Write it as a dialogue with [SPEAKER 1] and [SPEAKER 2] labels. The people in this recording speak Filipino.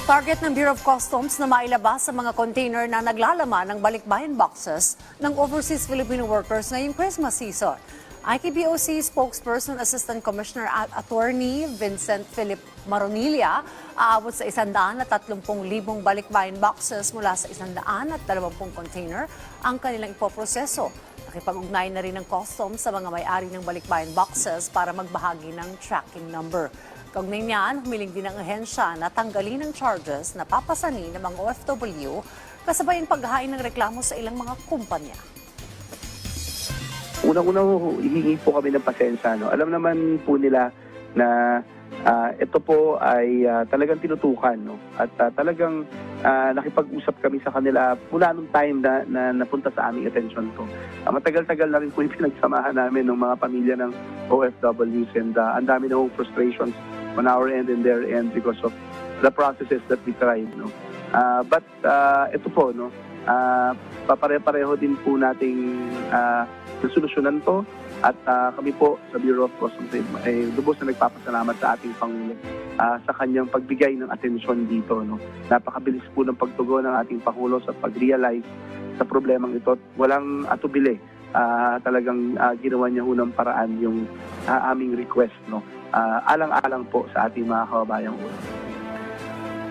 [SPEAKER 1] Target ng Bureau of Customs na mailabas sa mga container na naglalaman ng balikbayan boxes ng overseas Filipino workers ngayong Christmas season. IKBOC spokesperson Assistant Commissioner at Attorney Vincent Philip Maronilla, aabot sa 130,000 balikbayan boxes mula sa 120 container ang kanilang ipoproseso. Nakipag-ugnay na rin ng customs sa mga may-ari ng balikbayan boxes para magbahagi ng tracking number. Kaugnay niyan, humiling din ang ahensya na tanggalin ang charges na papasani ng mga OFW kasabay ang paghahain ng reklamo sa ilang mga kumpanya.
[SPEAKER 2] Unang-una hihingi po kami ng pasensya. No? Alam naman po nila na ito po ay talagang tinutukan. No? At talagang nakipag-usap kami sa kanila mula nung time na napunta sa aming atensyon to. Matagal-tagal na rin po yung pinagsamahan namin ng mga pamilya ng OFWs and ang dami na frustrations on our end and their end because of the processes that we tried. No? But ito po, no? Papare-pareho din po nating solusyonan to at kami po sa Bureau of Customs ay lubos na nagpapasalamat sa ating Pangulo sa kanyang pagbigay ng atensyon dito. No? Napakabilis po ng pagtugon ng ating Pangulo sa pag-realize sa problemang ito. Walang atubili. Talagang ginawa niya unang paraan yung aming request. No? Alang-alang po sa ating mga kababayang ulo.